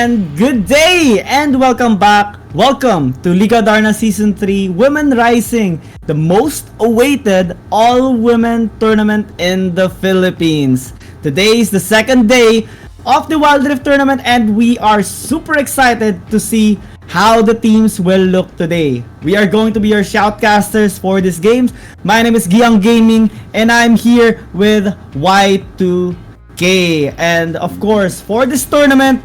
and good day and welcome back. Welcome to Liga Adarna Season 3 Women Rising, the most awaited all-women tournament in the Philippines. Today is the second day of the Wild Rift tournament and we are super excited to see how the teams will look today. We are going to be your shoutcasters for these games. My name is Giang Gaming and I'm here with Y2K. And of course, for this tournament,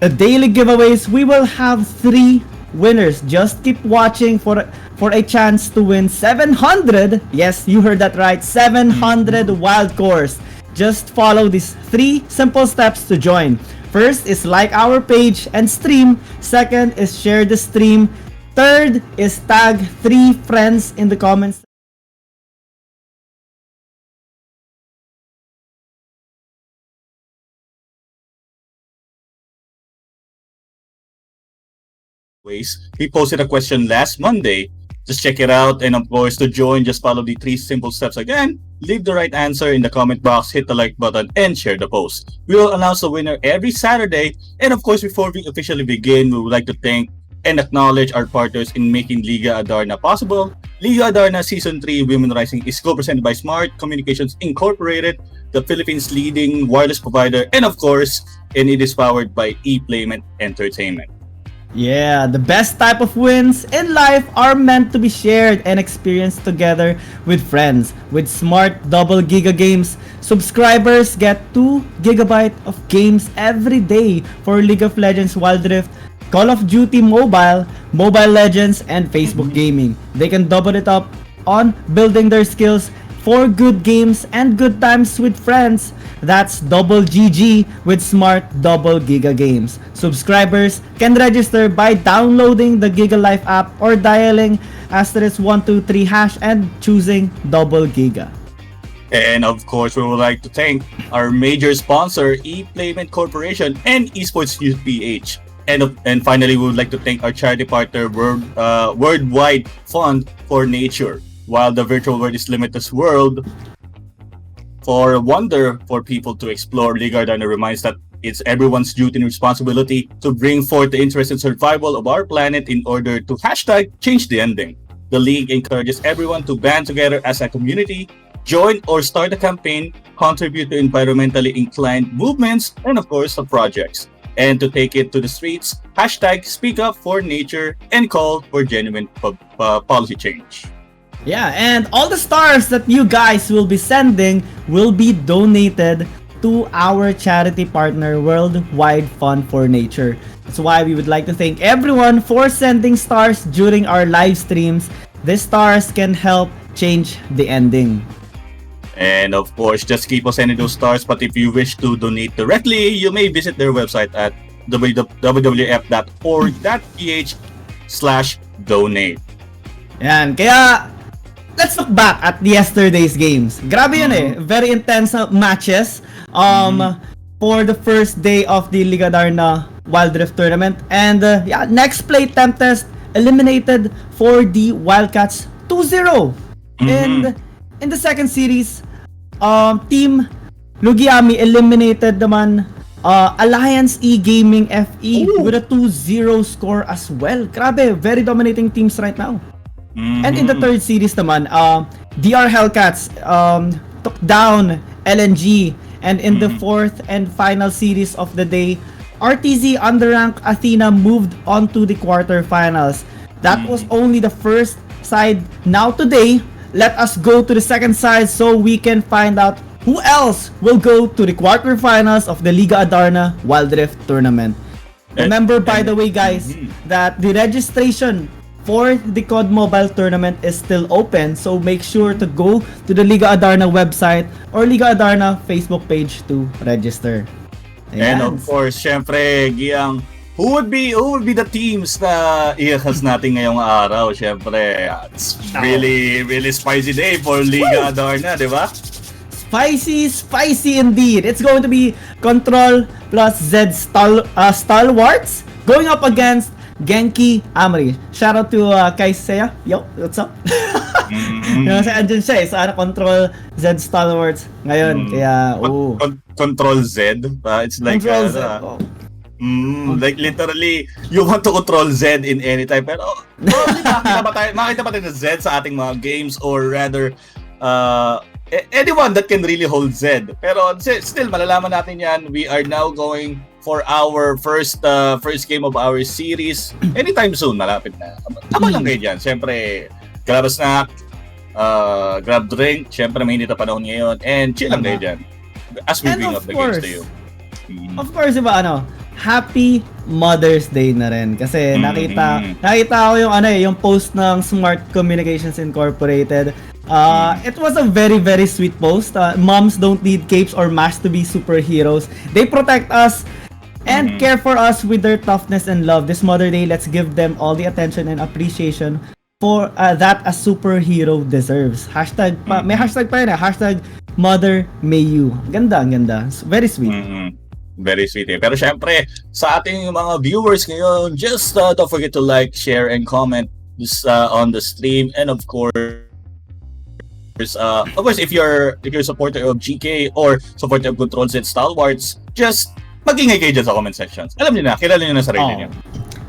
the daily giveaways, we will have 3 winners. Just keep watching for a chance to win 700. Yes, you heard that right. 700 wild cores. Just follow these 3 simple steps to join. First is like our page and stream. Second is share the stream. Third is tag 3 friends in the comments. We posted a question last Monday. Just check it out, and of course, to join, just follow the 3 simple steps again. Leave the right answer in the comment box, hit the like button, and share the post. We will announce the winner every Saturday. And of course, before we officially begin, we would like to thank and acknowledge our partners in making Liga Adarna possible. Liga Adarna Season 3 Women Rising is co-presented by Smart Communications Incorporated, the Philippines' leading wireless provider, and of course, it is powered by ePlayment Entertainment. Yeah, the best type of wins in life are meant to be shared and experienced together with friends. With Smart Double Giga Games, subscribers get 2 GB of games every day for League of Legends Wild Rift, Call of Duty Mobile, Mobile Legends, and Facebook Gaming. They can double it up on building their skills for good games and good times with friends. That's double GG with Smart Double Giga Games. Subscribers can register by downloading the Giga Life app or dialing *123# and choosing Double Giga. And of course, we would like to thank our major sponsor, ePlayment Corporation and Esports UPH. And finally, we would like to thank our charity partner, Worldwide Fund for Nature. While the virtual world is limitless world for wonder for people to explore, Liga Adarna reminds that it's everyone's duty and responsibility to bring forth the interest and survival of our planet in order to #change the ending. The League encourages everyone to band together as a community, join or start a campaign, contribute to environmentally inclined movements, and of course, the projects. And to take it to the streets, #speak up for nature and call for genuine policy change. Yeah, and all the stars that you guys will be sending will be donated to our charity partner, Worldwide Fund for Nature. That's why we would like to thank everyone for sending stars during our live streams. These stars can help change the ending. And of course, just keep on sending those stars. But if you wish to donate directly, you may visit their website at www.org.ph/donate. Yan, kaya let's look back at yesterday's games. Grabe yun eh. Very intense matches for the first day of the Liga Adarna Wild Rift tournament. And next play Tempest eliminated for the Wildcats 2-0. And in the second series, Team Lugiami eliminated naman Alliance E-Gaming FE with a 2-0 score as well. Grabe, very dominating teams right now. And in the third series naman, DR Hellcats took down LNG. And in the fourth and final series of the day, RTZ underranked Athena moved on to the quarterfinals. That was only the first side. Now today, let us go to the second side so we can find out who else will go to the quarterfinals of the Liga Adarna Wild Rift tournament. Remember, by the way, guys, that the registration for the COD Mobile tournament is still open, so make sure to go to the Liga Adarna website or Liga Adarna Facebook page to register. Ayan. And of course, syempre, Giang, who would be the teams na ihahas natin ngayong araw? Syempre, it's really spicy day for Liga Adarna, di ba? Spicy indeed. It's going to be Control plus Z Stalwarts going up against Genki, Amory. Shout out to kay Seiya. Yo, what's up? Kasi andyan siya eh. Sa Control Z Stalwarts ngayon. Kaya, Control Z? It's like... Control Z. Like literally, you want to control Z in any time. Pero probably makita ba tayo ng Z sa ating mga games, or rather, anyone that can really hold Z. Pero still, malalaman natin yan. We are now going for our first game of our series. Anytime soon, malapit na. Tama lang kayo dyan. Siyempre, grab a snack, grab drink. Siyempre, mainit na panahon ngayon. And chill lang kayo dyan. As we bring up the games to you. Of course, diba, Happy Mother's Day na rin. Kasi nakita ko yung post ng Smart Communications Incorporated. It was a very, very sweet post. Moms don't need capes or masks to be superheroes. They protect us and care for us with their toughness and love. This Mother Day, let's give them all the attention and appreciation for that a superhero deserves. May hashtag pa yun Hashtag Mother May You. Ganda, ang ganda. Very sweet. Very sweet Pero syempre, sa ating mga viewers ngayon, just don't forget to like, share, and comment this, on the stream. And of course, if you're a supporter of GK or supporter of Control Z Stalwarts, just magingay kayo dyan sa comment sections. Alam niyo na, kilala niyo na sarili niyo.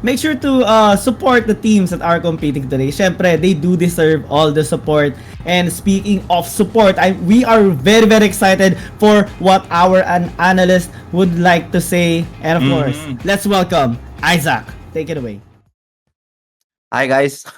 Make sure to support the teams that are competing today. Syempre, they do deserve all the support. And speaking of support, we are very, very excited for what our analyst would like to say. And of course, let's welcome Izaq. Take it away. Hi guys.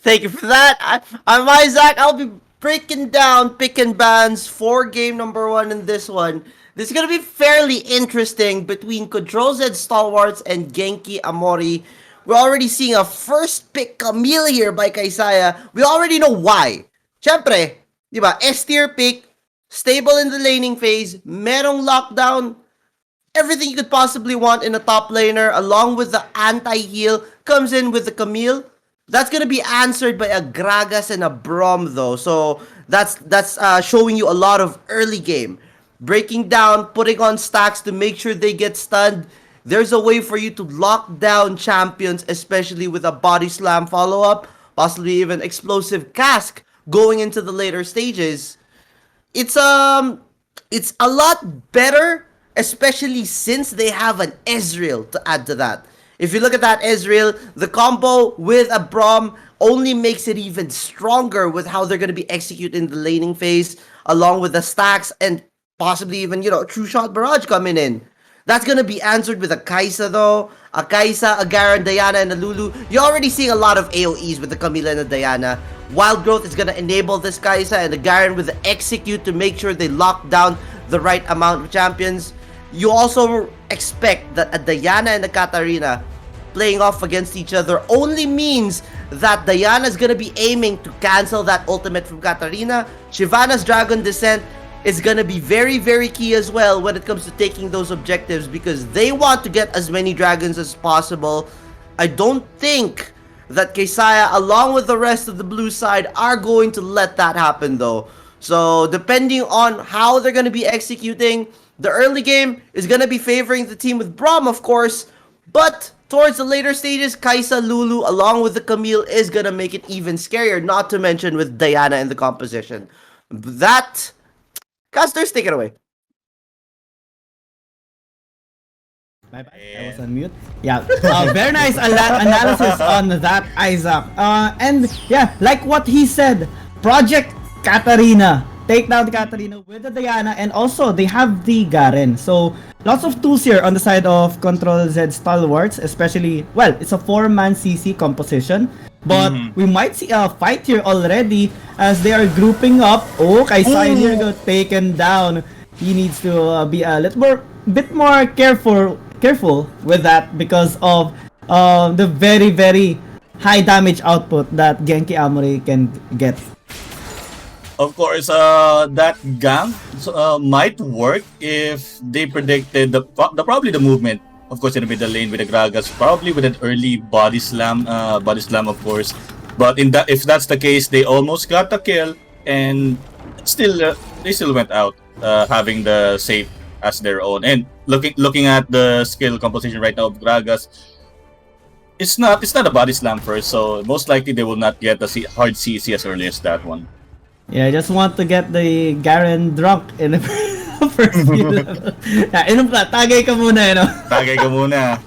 Thank you for that. I'm Izaq. I'll be breaking down pick and bans for game number 1 in this one. This is going to be fairly interesting between Control Z Stalwarts and Genki Amory. We're already seeing a first pick Camille here by Kaisaya. We already know why. Siyempre, di ba? S-tier pick, stable in the laning phase, merong lockdown, everything you could possibly want in a top laner, along with the anti-heal, comes in with the Camille. That's going to be answered by a Gragas and a Braum though. So that's showing you a lot of early game. Breaking down, putting on stacks to make sure they get stunned. There's a way for you to lock down champions, especially with a body slam follow-up, possibly even explosive cask going into the later stages. It's a lot better, especially since they have an Ezreal to add to that. If you look at that Ezreal, the combo with a Braum only makes it even stronger with how they're going to be executing the laning phase, along with the stacks and possibly even, True Shot Barrage coming in. That's going to be answered with a Kaisa though. A Kaisa, a Garen, Diana, and a Lulu. You're already seeing a lot of AoEs with the Camila and the Diana. Wild Growth is going to enable this Kaisa and the Garen with the Execute to make sure they lock down the right amount of champions. You also expect that a Diana and a Katarina playing off against each other only means that Diana is going to be aiming to cancel that ultimate from Katarina. Shyvana's Dragon Descent is going to be very, very key as well when it comes to taking those objectives, because they want to get as many dragons as possible. I don't think that Kaisaya, along with the rest of the blue side, are going to let that happen though. So depending on how they're going to be executing, the early game is going to be favoring the team with Braum, of course, but towards the later stages, Kaisa, Lulu, along with the Camille, is going to make it even scarier, not to mention with Diana in the composition. That... Casters, take it away. Bye-bye. I was on mute. Yeah, very nice analysis on that, Izaq. And yeah, like what he said, Project Katarina. Take down the Katarina with the Diana, and also they have the Garen. So lots of tools here on the side of Control Z Stalwarts, especially, well, it's a 4-man CC composition. But we might see a fight here already as they are grouping up. Oh, Kaisaya here got taken down. He needs to be a bit more careful with that because of the very, very high damage output that Genki Amory can get. Of course, that gank might work if they predicted probably the movement. Of course, in the middle lane with the Gragas, probably with an early body slam, of course. But if that's the case, they almost got the kill, and they still went out, having the safe as their own. And looking at the skill composition right now of Gragas, it's not a body slam first, so most likely they will not get the hard CC as early as that one. Yeah, I just want to get the Garen drunk in the first skill. Inom ka, tagay ka muna, no? Tagay ka muna.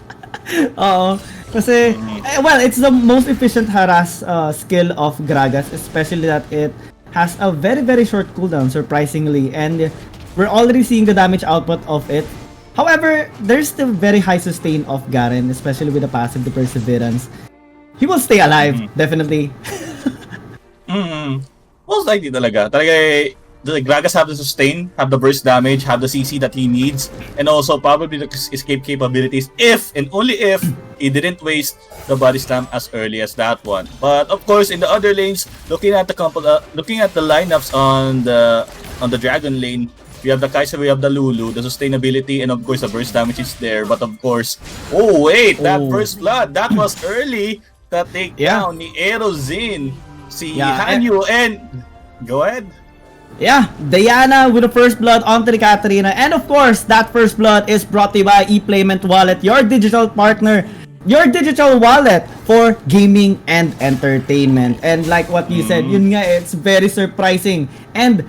Oo. Kasi, well, it's the most efficient harass skill of Gragas, especially that it has a very, very short cooldown, surprisingly. And we're already seeing the damage output of it. However, there's still very high sustain of Garen, especially with the passive, the Perseverance. He will stay alive, definitely. Most likely talaga. The Gragas have the sustain, have the burst damage, have the CC that he needs, and also probably the escape capabilities if and only if he didn't waste the body slam as early as that one. But of course, in the other lanes, looking at the lineups on the Dragon lane, we have the Kai'Sa, we have the Lulu, the sustainability, and of course the burst damage is there. But of course, that first blood, that was early. That takedown ni Erozin, si Hanyu, and go ahead. Yeah, Diana with the first blood onto the Katarina. And of course, that first blood is brought to you by ePlayment Wallet, your digital partner, your digital wallet for gaming and entertainment. And like what you said, yun nga, it's very surprising. And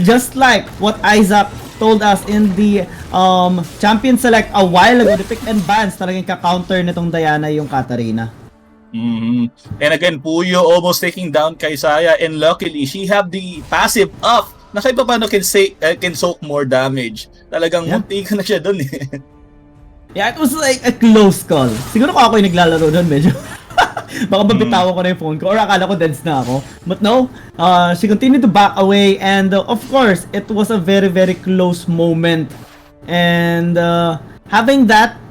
just like what Izaq told us in the Champion Select a while ago, the pick and bans talagang ka-counter nitong Diana yung Katarina. And again, Puyo almost taking down Kaisaya, and luckily she have the passive up na kahit pa paano can soak more damage. Talagang munti ka na siya dun eh. Yeah, it was like a close call. Siguro kung ako yung naglalaro doon, medyo baka mabitawan ko na yung phone ko or akala ko deads na ako. But no, she continued to back away, and of course, it was a very, very close moment. And having that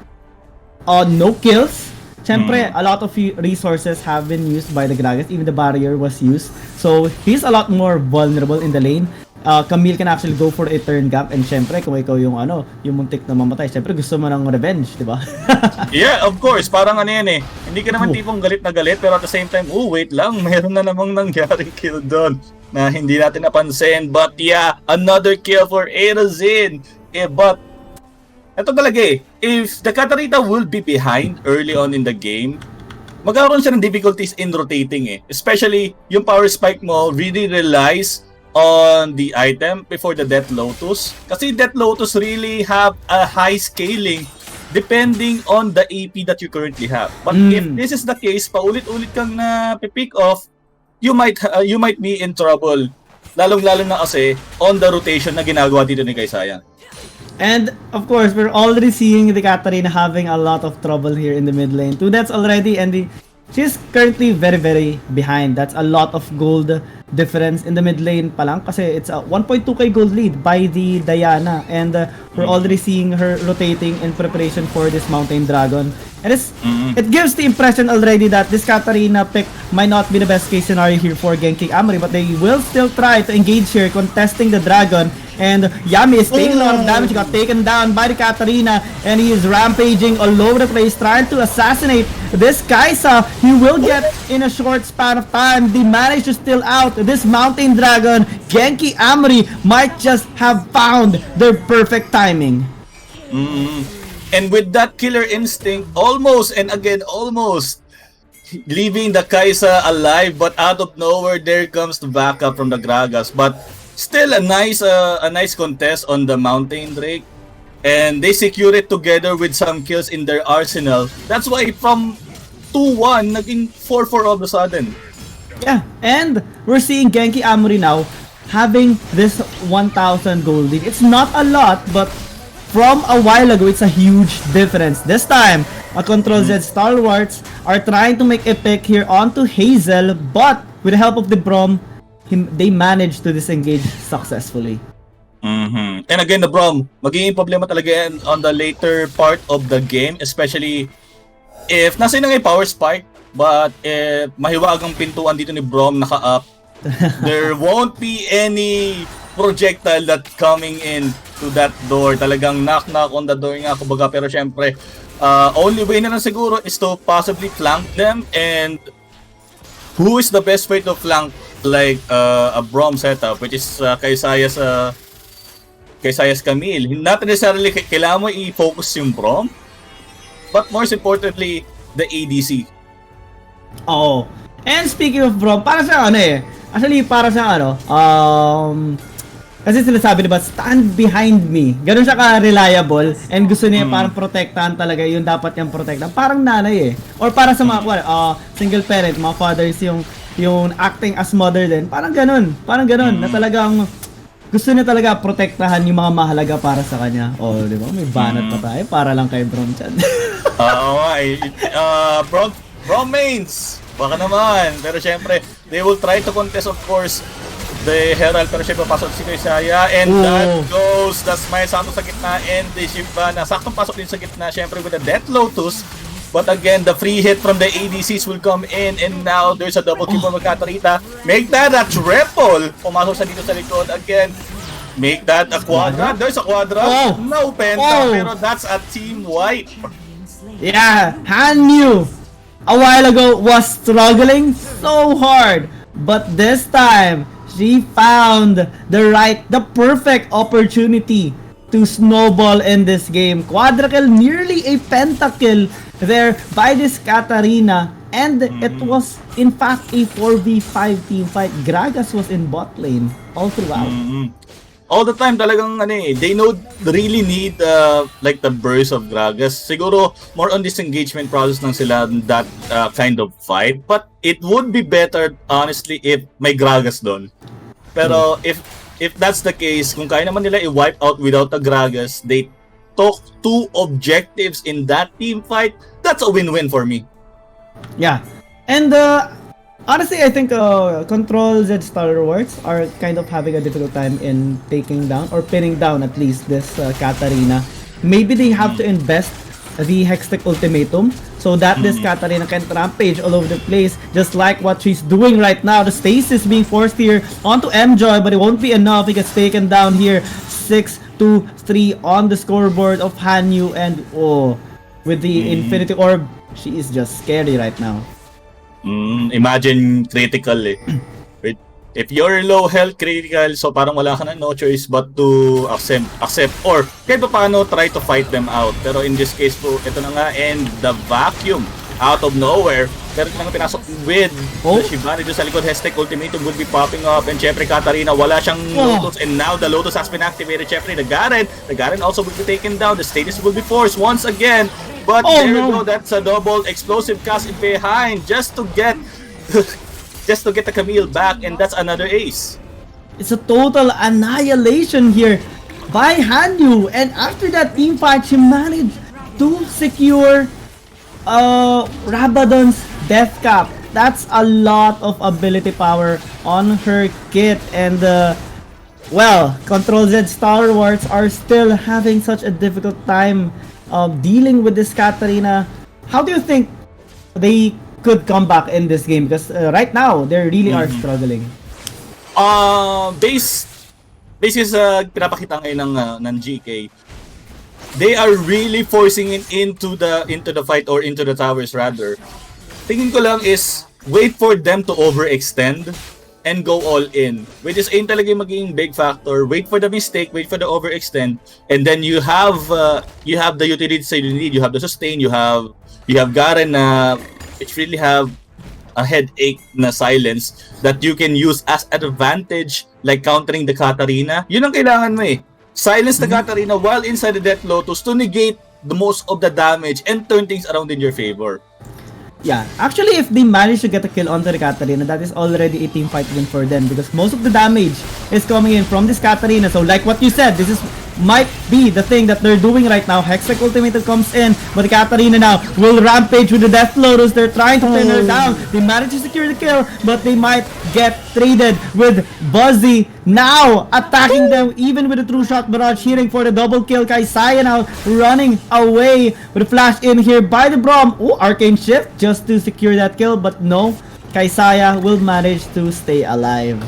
no kills, siyempre, a lot of resources have been used by the Gragas. Even the barrier was used. So, he's a lot more vulnerable in the lane. Camille can actually go for a turn gap. And siyempre, kung ikaw yung muntik na mamatay, siyempre gusto mo ng revenge, di ba? Yeah, of course. Parang ano yan eh. Hindi ka naman tipong galit na galit, pero at the same time, wait lang, mayroon na namang nangyaring kill doon na hindi natin napansin. But yeah, another kill for Erozin. But ito talaga eh, if the Katarina will be behind early on in the game, magkakaroon siya ng difficulties in rotating eh. Especially, yung power spike mo really relies on the item before the Death Lotus. Kasi Death Lotus really have a high scaling depending on the AP that you currently have. But if this is the case, paulit-ulit kang na pick off, you might be in trouble. Lalong-lalo na kasi on the rotation na ginagawa dito ni Kaisaya. And of course, we're already seeing the Katarina having a lot of trouble here in the mid lane. 2 deaths already, and she's currently very, very behind. That's a lot of gold difference in the mid lane pa lang kasi it's a 1.2k gold lead by the Diana, and we're already seeing her rotating in preparation for this Mountain Dragon. And it gives the impression already that this Katarina pick might not be the best case scenario here for Genki Amory, but they will still try to engage here, contesting the Dragon. And Yami is taking a lot of damage. He got taken down by the Katarina, and he is rampaging all over the place, trying to assassinate this Kai'Sa. He will get in a short span of time. They managed to steal out this Mountain Dragon. Genki Amory might just have found their perfect timing. And with that killer instinct, almost leaving the Kai'Sa alive, but out of nowhere, there comes the backup from the Gragas. But still a nice contest on the Mountain Drake, and they secure it together with some kills in their arsenal. That's why from 2-1 naging 4-4 all of a sudden. Yeah, and we're seeing Genki Amory now having this 1,000 gold lead. It's not a lot, but from a while ago, it's a huge difference. This time, a Control Z Stalwarts are trying to make a pick here onto Hazel, but with the help of the Braum, they managed to disengage successfully. And again, the Braum, magiging problema talaga yan on the later part of the game, especially if nasa na yung power spike, but if mahiwagang pintuan dito ni Braum naka-up, there won't be any projectile that coming in to that door. Talagang knock-knock on the door nga, kumbaga. Pero syempre, only way na lang siguro is to possibly flank them. And who is the best way to flank like a Braum setup, which is Kai'Saya's Camille? Not necessarily kailangan mo i-focus yung Braum, but more importantly, the ADC. Oh, and speaking of Braum, para sa actually para sa Kasi sinasabi diba, stand behind me. Ganun siya ka-reliable and gusto niya parang protektahan talaga yung dapat niyang protektahan. Parang nanay eh. Or para sa mga single parent, mga fathers yung acting as mother din. Parang ganun na talagang gusto niya talaga protektahan yung mga mahalaga para sa kanya. Di ba? May banat pa tayo para lang kay Brom Chan. Bromains! Baka naman. Pero syempre, they will try to contest of course the Herald, pero syempre pasok si Kaysaya and that goes the smile sakto sa gitna and the Shivana saktong pasok din sa gitna syempre with the Death Lotus. But again, the free hit from the ADCs will come in and now there's a double kill from Katarina. Make that a triple! Pumasok sa dito sa likod again. Make that a quadra. There's a quadra. No penta, pero that's a team wipe. Yeah, Hanyu a while ago was struggling so hard. But this time, she found the perfect opportunity to snowball in this game. Quadra kill, nearly a pentakill there by this Katarina. And it was in fact a 4v5 team fight. Gragas was in bot lane all throughout. All the time talagang they really need like the burst of Gragas. Siguro more on this engagement process lang sila that kind of fight. But it would be better honestly if may Gragas doon. Pero if that's the case, kung kaya naman nila i-wipe out without a Gragas, they took 2 objectives in that team fight. That's a win-win for me. Yeah. And honestly, I think Control Z Stalwarts are kind of having a difficult time in taking down or pinning down at least this Katarina. Maybe they have to invest the Hextech Ultimatum so that this Katarina can rampage all over the place just like what she's doing right now. The stasis being forced here onto MJoy, but it won't be enough. He gets taken down here. 6-2-3 on the scoreboard of Hanyu, and with the Infinity Orb, she is just scary right now. Imagine critical eh. If you're low health critical, so parang wala ka na no choice but to accept or kahit pa paano try to fight them out. Pero in this case po, ito na nga, and the vacuum out of nowhere. Pero nang pinasok with the Shivani doon sa likod, Hextech Ultimatum will be popping up, and syempre Katarina wala siyang Lotus, and now the Lotus has been activated. Syempre the Garen also will be taken down. The status will be forced once again. But there you go, that's a double explosive cast in behind just to get the Camille back, and that's another ace. It's a total annihilation here by Hanyu, and after that team fight, she managed to secure Rabadon's death cap. That's a lot of ability power on her kit, and Control Z Stalwarts are still having such a difficult time dealing with this Katarina. How do you think they could come back in this game? Because right now, they really are struggling. Basically sa pinapakita ngayon ng GK, they are really forcing it into the fight or into the towers rather. Tingin ko lang is wait for them to overextend and go all in. Which is ayun talaga yung magiging big factor. Wait for the mistake, wait for the overextend, and then you have the utilities that you need. You have the sustain, you have Garen which really have a headache na silence that you can use as an advantage, like countering the Katarina. Yun ang kailangan mo eh. Silence the Katarina while inside the Death Lotus to negate the most of the damage and turn things around in your favor. Yeah, actually if they manage to get a kill onto the Katarina, that is already a team fight win for them, because most of the damage is coming in from this Katarina. So like what you said, this might be the thing that they're doing right now. Hextech Ultimatum comes in, but the Katarina now will rampage with the Death Lotus. They're trying to pin her down. They manage to secure the kill, but they might get traded with Buzzy now attacking them even with a true shot barrage, hearing for the double kill. Kaysaya now running away with a flash in here by the Braum. Arcane Shift just to secure that kill, but no, Kaysaya will manage to stay alive.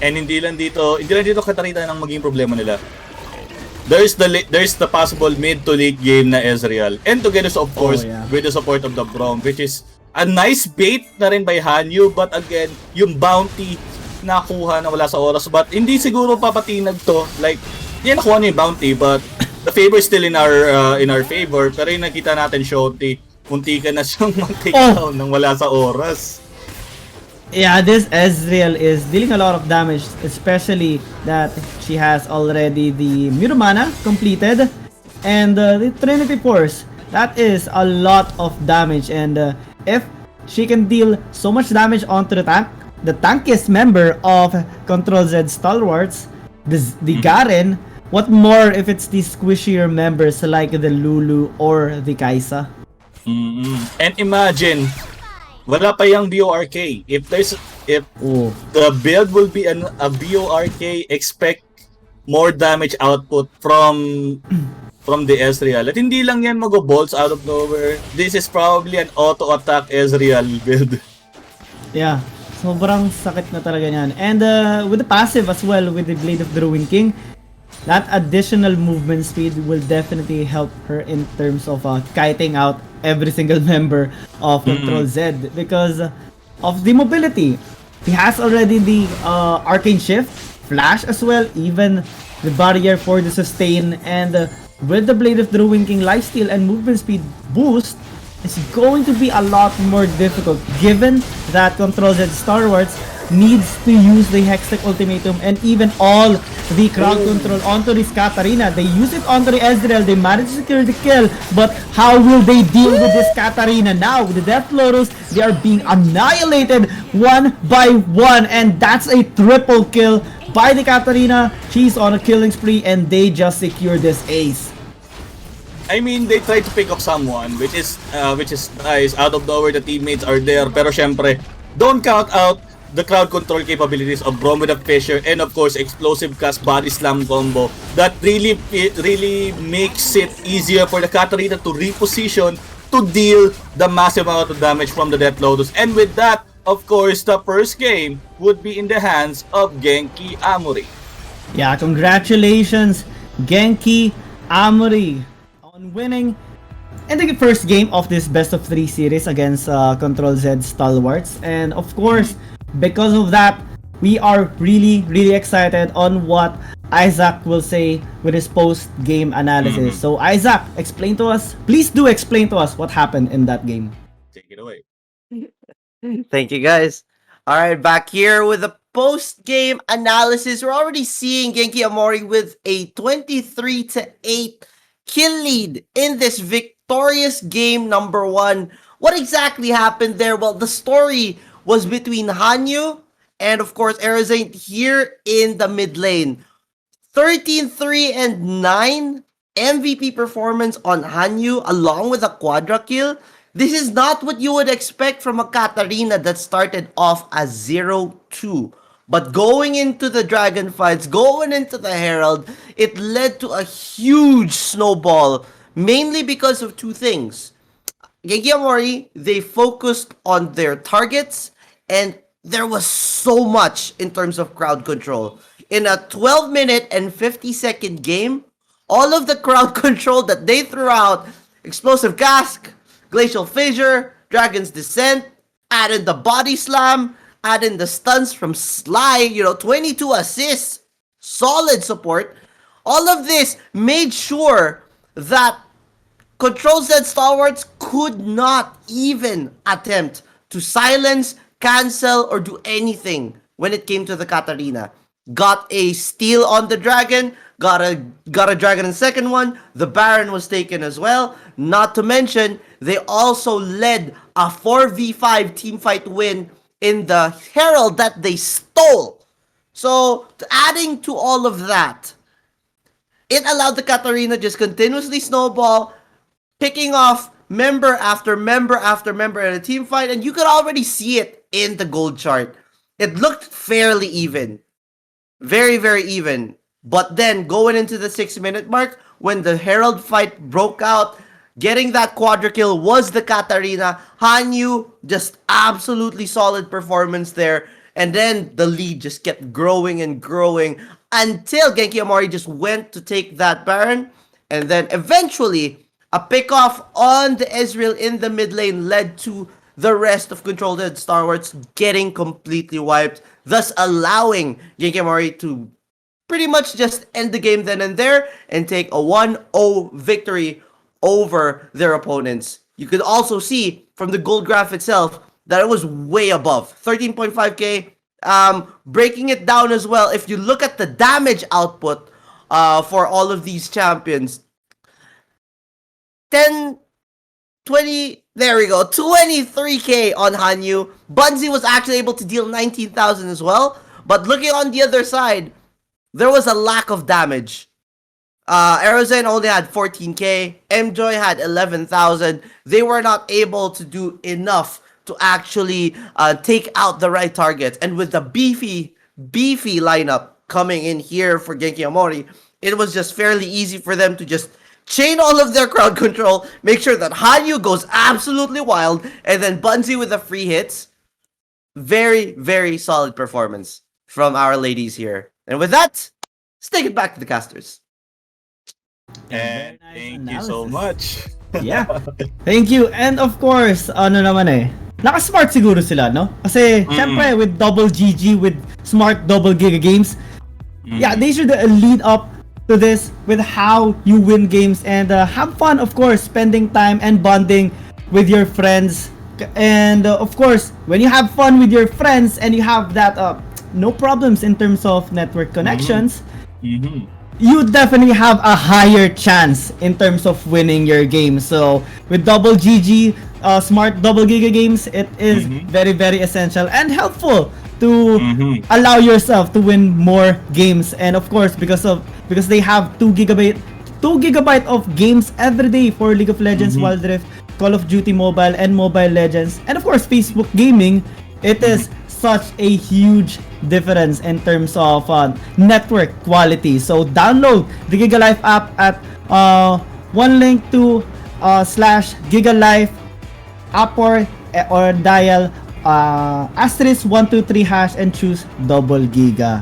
And hindi lang dito Katarina ang maging problema nila. There's the possible mid to late game na Ezreal, and together of course with the support of the Braum, which is a nice bait na rin by Hanyu, but again yung bounty nakuha na wala sa oras, but hindi siguro papatinag to, like yan nakuha niya yung bounty, but the favor is still in our favor. Pero yung nakita natin Shoti, munti ka na siyang mag-take down nang wala sa oras. Yeah, this Ezreal is dealing a lot of damage, especially that she has already the Muramana completed and the Trinity Force. That is a lot of damage, and if she can deal so much damage onto the tankiest member of Control Z Stalwarts, the Garen, what more if it's the squishier members like the Lulu or the Kaisa? And imagine, wala pa yung BORK. If Oh. the build will be a BORK, expect more damage output from the Ezreal. At hindi lang yan mag-bolts out of nowhere. This is probably an auto-attack Ezreal build. Yeah, sobrang sakit na talaga niyan. And with the passive as well, with the Blade of the Ruin King, that additional movement speed will definitely help her in terms of kiting out every single member of Control Z because of the mobility. He has already the Arcane Shift, Flash as well, even the barrier for the sustain, and with the Blade of the Ruin King lifesteal and movement speed boost, it's going to be a lot more difficult given that Control Z Stalwarts needs to use the Hextech Ultimatum and even all the crowd control onto this Katarina. They use it onto the Ezreal, they manage to secure the kill, but how will they deal with this Katarina now? With the Death Lotus, they are being annihilated one by one, and that's a triple kill by the Katarina. She's on a killing spree and they just secure this ace. I mean, they try to pick up someone, which is nice. Out of nowhere, the teammates are there. Pero syempre, don't count out the crowd control capabilities of Bromida Fisher and of course explosive cast body slam combo that really makes it easier for the Katarina to reposition to deal the massive amount of damage from the Death Lotus. And with that, of course, the first game would be in the hands of Genki Amory. Yeah, congratulations, Genki Amory, on winning in the first game of this best of 3 series against Control Z Stalwarts. And of course, because of that, we are really excited on what Izaq will say with his post-game analysis. So Izaq, explain to us, please do explain to us what happened in that game. Take it away. Thank you, guys. All right, back here with the post-game analysis. We're already seeing Genki Amory with a 23-8 kill lead in this victorious game number 1. What exactly happened there? Well, the story was between Hanyu and, of course, Arizane here in the mid lane. 13-3-9 MVP performance on Hanyu along with a quadra kill. This is not what you would expect from a Katarina that started off as 0-2. But going into the Dragon fights, going into the Herald, it led to a huge snowball, mainly because of two things. Genki Amory, they focused on their targets, and there was so much in terms of crowd control. In a 12-minute and 50-second game, all of the crowd control that they threw out, Explosive Cask, Glacial Fissure, Dragon's Descent, add in the Body Slam, add in the stuns from Sly, 22 assists, solid support. All of this made sure that Control Z Stalwarts could not even attempt to silence, cancel, or do anything when it came to the Katarina. Got a steal on the Dragon, got a Dragon in the second one, the Baron was taken as well. Not to mention, they also led a 4v5 teamfight win in the Herald that they stole. So, adding to all of that, it allowed the Katarina just continuously snowball, picking off member after member after member in a team fight, and you could already see it in the gold chart. It looked fairly even. Very even. But then, going into the 6-minute mark, when the Herald fight broke out, getting that quadra kill was the Katarina. Hanyu, just absolutely solid performance there. And then the lead just kept growing and growing until Genki Amory just went to take that Baron. And then eventually, a pickoff on the Ezreal in the mid lane led to the rest of Control Z Stalwarts getting completely wiped, thus allowing Genki Amory to pretty much just end the game then and there and take a 1-0 victory over their opponents. You could also see from the gold graph itself, that it was way above 13.5k. Breaking it down as well, if you look at the damage output for all of these champions, 10, 20, there we go, 23k on Hanyu. Bunzi was actually able to deal 19,000 as well. But looking on the other side, there was a lack of damage. Aerozen only had 14k. Mjoy had 11,000. They were not able to do enough to actually take out the right targets. And with the beefy lineup coming in here for Genki Amory, it was just fairly easy for them to just chain all of their crowd control, make sure that Hanyu goes absolutely wild, and then Bunzi with the free hits. Very, very solid performance from our ladies here. And with that, let's take it back to the casters. And Very nice thank you so analysis. much. Yeah. Thank you. And of course, ano naman eh, naka-smart siguro sila, no? Kasi, syempre, with double GG, with smart double Giga games, yeah, they should lead up to this with how you win games and have fun, of course, spending time and bonding with your friends. And of course, when you have fun with your friends and you have that no problems in terms of network connections, you definitely have a higher chance in terms of winning your game. So with double GG, smart double Giga games, it is very, very essential and helpful to allow yourself to win more games. And of course, because they have 2 gigabyte of games every day for League of Legends, Wild Rift, Call of Duty Mobile, and Mobile Legends, and of course Facebook gaming, it is such a huge difference in terms of network quality. So download the Giga Life app at one link to /GigaLife app or dial *123# and choose double Giga.